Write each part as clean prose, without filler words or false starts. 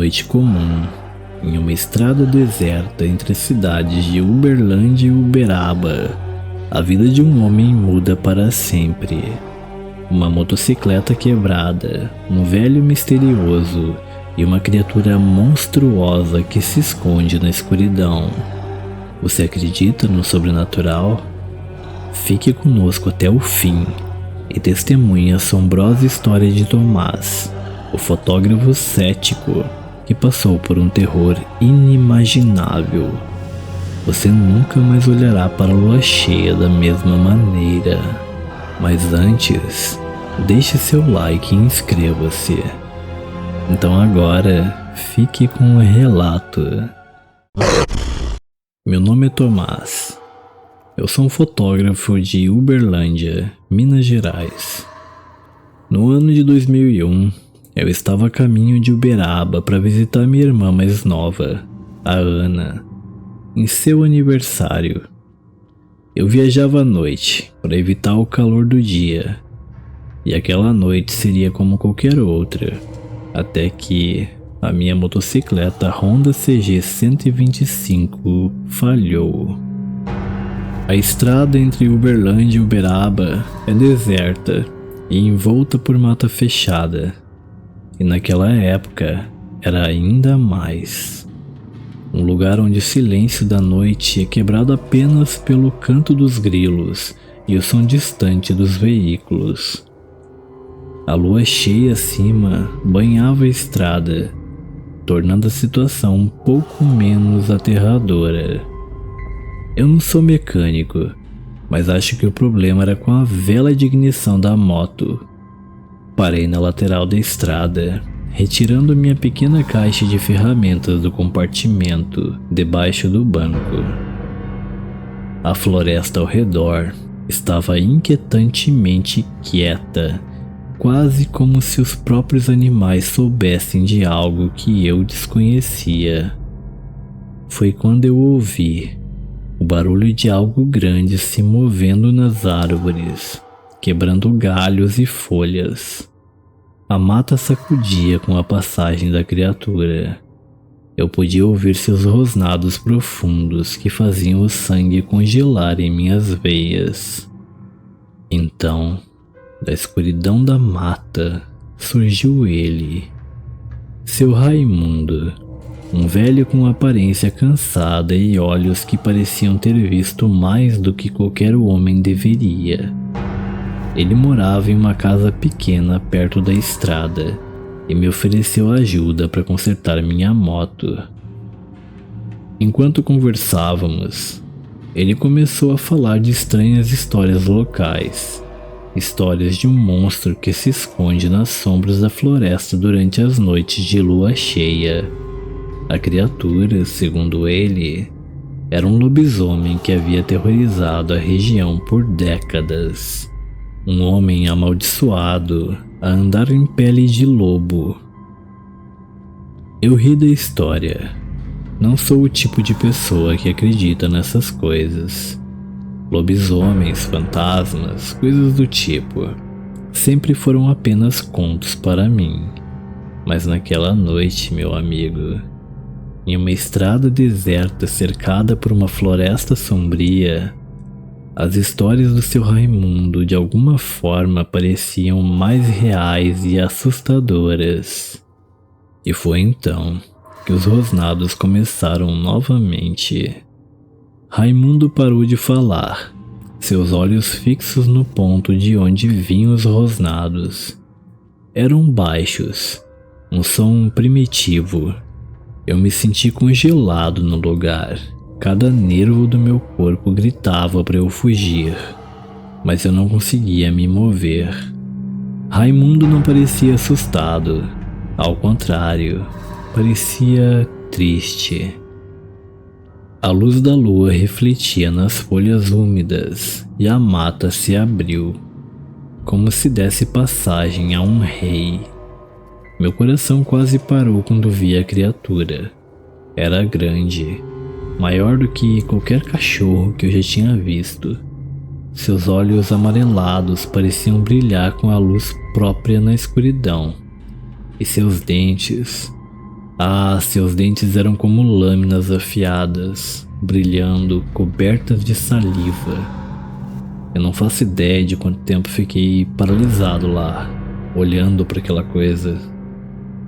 noite comum, em uma estrada deserta entre as cidades de Uberlândia e Uberaba, a vida de um homem muda para sempre. Uma motocicleta quebrada, um velho misterioso e uma criatura monstruosa que se esconde na escuridão. Você acredita no sobrenatural? Fique conosco até o fim e testemunhe a assombrosa história de Tomás, o fotógrafo cético que passou por um terror inimaginável. Você nunca mais olhará para a lua cheia da mesma maneira. Mas antes, deixe seu like e inscreva-se. Então agora, fique com o relato. Meu nome é Tomás. Eu sou um fotógrafo de Uberlândia, Minas Gerais. No ano de 2001, eu estava a caminho de Uberaba para visitar minha irmã mais nova, a Ana, em seu aniversário. Eu viajava à noite para evitar o calor do dia, e aquela noite seria como qualquer outra, até que a minha motocicleta Honda CG 125 falhou. A estrada entre Uberlândia e Uberaba é deserta e envolta por mata fechada, e naquela época era ainda mais. Um lugar onde o silêncio da noite é quebrado apenas pelo canto dos grilos e o som distante dos veículos. A lua cheia acima banhava a estrada, tornando a situação um pouco menos aterradora. Eu não sou mecânico, mas acho que o problema era com a vela de ignição da moto. Parei na lateral da estrada, retirando minha pequena caixa de ferramentas do compartimento debaixo do banco. A floresta ao redor estava inquietantemente quieta, quase como se os próprios animais soubessem de algo que eu desconhecia. Foi quando eu ouvi o barulho de algo grande se movendo nas árvores, quebrando galhos e folhas. A mata sacudia com a passagem da criatura. Eu podia ouvir seus rosnados profundos que faziam o sangue congelar em minhas veias. Então, da escuridão da mata, surgiu ele, seu Raimundo, um velho com aparência cansada e olhos que pareciam ter visto mais do que qualquer homem deveria. Ele morava em uma casa pequena perto da estrada e me ofereceu ajuda para consertar minha moto. Enquanto conversávamos, ele começou a falar de estranhas histórias locais. Histórias de um monstro que se esconde nas sombras da floresta durante as noites de lua cheia. A criatura, segundo ele, era um lobisomem que havia aterrorizado a região por décadas. Um homem amaldiçoado a andar em pele de lobo. Eu ri da história. Não sou o tipo de pessoa que acredita nessas coisas. Lobisomens, fantasmas, coisas do tipo, sempre foram apenas contos para mim. Mas naquela noite, meu amigo, em uma estrada deserta cercada por uma floresta sombria, as histórias do seu Raimundo de alguma forma pareciam mais reais e assustadoras. E foi então que os rosnados começaram novamente. Raimundo parou de falar, seus olhos fixos no ponto de onde vinham os rosnados. Eram baixos, um som primitivo. Eu me senti congelado no lugar. Cada nervo do meu corpo gritava para eu fugir, mas eu não conseguia me mover. Raimundo não parecia assustado, ao contrário, parecia triste. A luz da lua refletia nas folhas úmidas e a mata se abriu, como se desse passagem a um rei. Meu coração quase parou quando vi a criatura. Era grande, maior do que qualquer cachorro que eu já tinha visto. Seus olhos amarelados pareciam brilhar com a luz própria na escuridão, e seus dentes, Seus dentes eram como lâminas afiadas, brilhando, cobertas de saliva. Eu não faço ideia de quanto tempo fiquei paralisado lá, olhando para aquela coisa.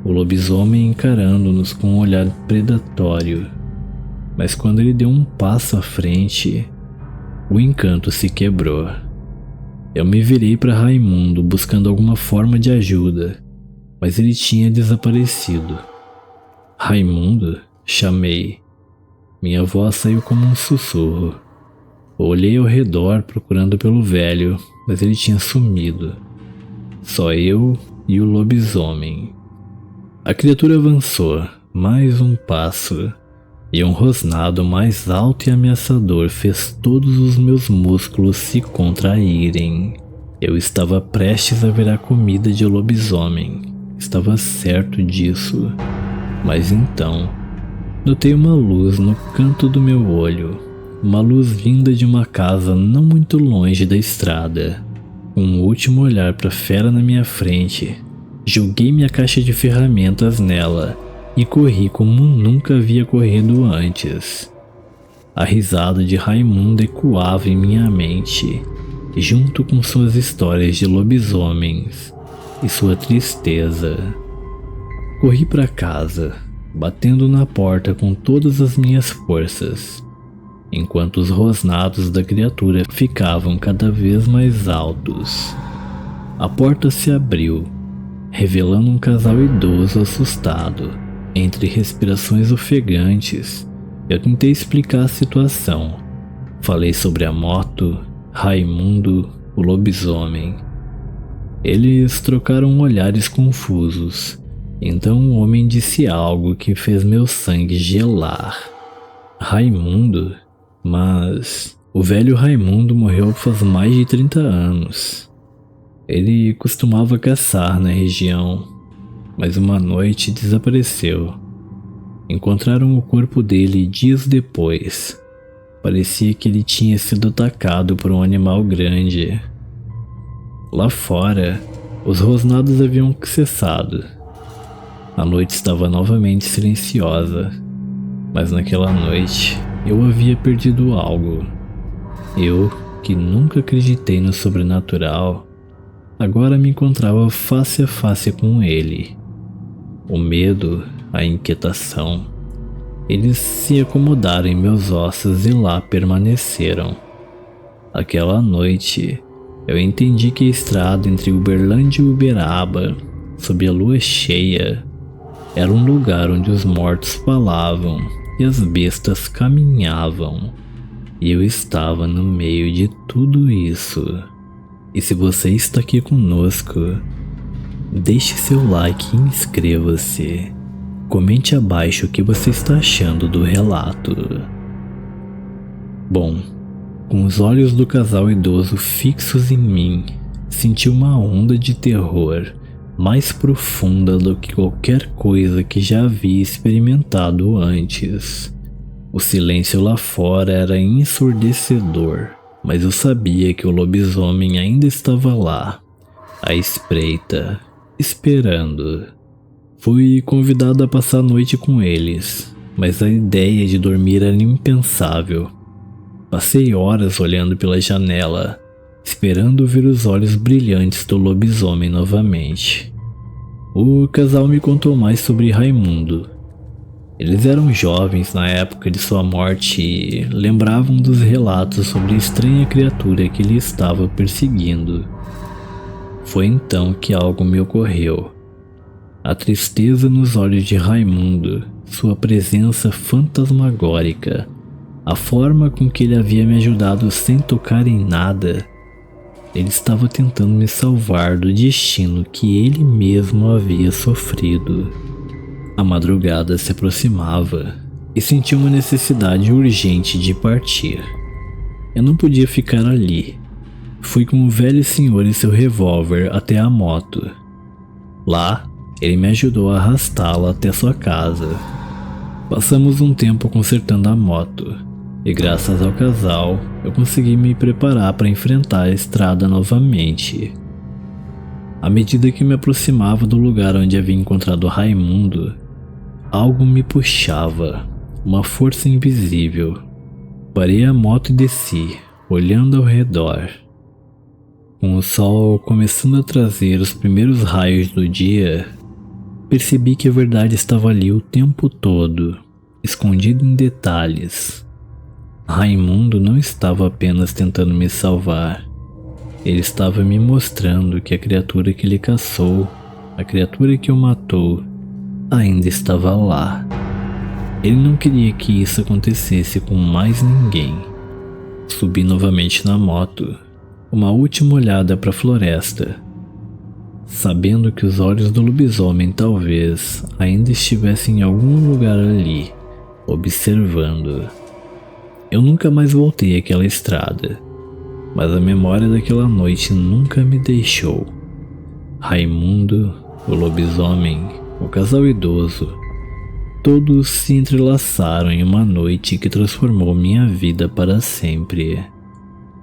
O lobisomem encarando-nos com um olhar predatório. Mas quando ele deu um passo à frente, o encanto se quebrou. Eu me virei para Raimundo buscando alguma forma de ajuda, mas ele tinha desaparecido. Raimundo? Chamei. Minha voz saiu como um sussurro. Olhei ao redor procurando pelo velho, mas ele tinha sumido. Só eu e o lobisomem. A criatura avançou, mais um passo, e um rosnado mais alto e ameaçador fez todos os meus músculos se contraírem. Eu estava prestes a ver a comida de lobisomem. Estava certo disso. Mas então, notei uma luz no canto do meu olho. Uma luz vinda de uma casa não muito longe da estrada. Com um último olhar para a fera na minha frente, joguei minha caixa de ferramentas nela e corri como nunca havia corrido antes. A risada de Raimundo ecoava em minha mente, junto com suas histórias de lobisomens e sua tristeza. Corri para casa, batendo na porta com todas as minhas forças, enquanto os rosnados da criatura ficavam cada vez mais altos. A porta se abriu, revelando um casal idoso assustado. Entre respirações ofegantes, eu tentei explicar a situação. Falei sobre a moto, Raimundo, o lobisomem. Eles trocaram olhares confusos. Então o homem disse algo que fez meu sangue gelar. Raimundo? Mas o velho Raimundo morreu faz mais de 30 anos. Ele costumava caçar na região, mas uma noite desapareceu. Encontraram o corpo dele dias depois. Parecia que ele tinha sido atacado por um animal grande. Lá fora, os rosnados haviam cessado. A noite estava novamente silenciosa, mas naquela noite eu havia perdido algo. Eu, que nunca acreditei no sobrenatural, agora me encontrava face a face com ele. O medo, a inquietação, eles se acomodaram em meus ossos e lá permaneceram. Aquela noite, eu entendi que a estrada entre Uberlândia e Uberaba, sob a lua cheia, era um lugar onde os mortos falavam e as bestas caminhavam. E eu estava no meio de tudo isso. E se você está aqui conosco, deixe seu like e inscreva-se. Comente abaixo o que você está achando do relato. Bom, com os olhos do casal idoso fixos em mim, senti uma onda de terror mais profunda do que qualquer coisa que já havia experimentado antes. O silêncio lá fora era ensurdecedor, mas eu sabia que o lobisomem ainda estava lá, à espreita, esperando. Fui convidado a passar a noite com eles, mas a ideia de dormir era impensável. Passei horas olhando pela janela, esperando ver os olhos brilhantes do lobisomem novamente. O casal me contou mais sobre Raimundo. Eles eram jovens na época de sua morte e lembravam dos relatos sobre a estranha criatura que ele estava perseguindo. Foi então que algo me ocorreu. A tristeza nos olhos de Raimundo, sua presença fantasmagórica, a forma com que ele havia me ajudado sem tocar em nada. Ele estava tentando me salvar do destino que ele mesmo havia sofrido. A madrugada se aproximava e senti uma necessidade urgente de partir. Eu não podia ficar ali. Fui com o velho senhor e seu revólver até a moto. Lá, ele me ajudou a arrastá-la até sua casa. Passamos um tempo consertando a moto, e graças ao casal, eu consegui me preparar para enfrentar a estrada novamente. À medida que me aproximava do lugar onde havia encontrado Raimundo, Algo me puxava, uma força invisível. Parei a moto e desci, olhando ao redor. Com o sol começando a trazer os primeiros raios do dia, percebi que a verdade estava ali o tempo todo, escondida em detalhes. Raimundo não estava apenas tentando me salvar. Ele estava me mostrando que a criatura que ele caçou, a criatura que o matou, ainda estava lá. Ele não queria que isso acontecesse com mais ninguém. Subi novamente na moto, uma última olhada para a floresta, sabendo que os olhos do lobisomem talvez ainda estivessem em algum lugar ali, observando. Eu nunca mais voltei àquela estrada, mas a memória daquela noite nunca me deixou. Raimundo, o lobisomem, o casal idoso, todos se entrelaçaram em uma noite que transformou minha vida para sempre.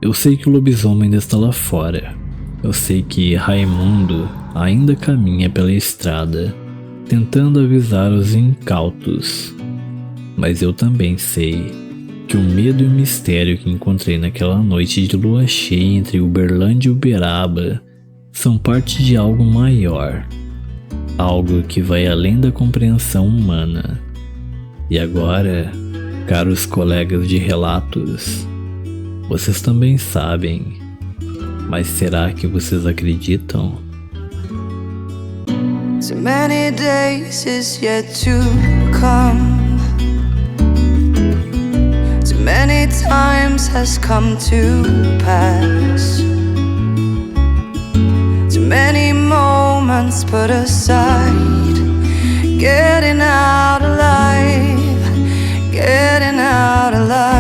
Eu sei que o lobisomem ainda está lá fora. Eu sei que Raimundo ainda caminha pela estrada, tentando avisar os incautos. Mas eu também sei que o medo e o mistério que encontrei naquela noite de lua cheia entre Uberlândia e Uberaba são parte de algo maior. Algo que vai além da compreensão humana. E agora, caros colegas de relatos, vocês também sabem, mas será que vocês acreditam? So many days is yet to come. Too many times has come to pass. Too many moments put aside. Getting out alive, getting out alive.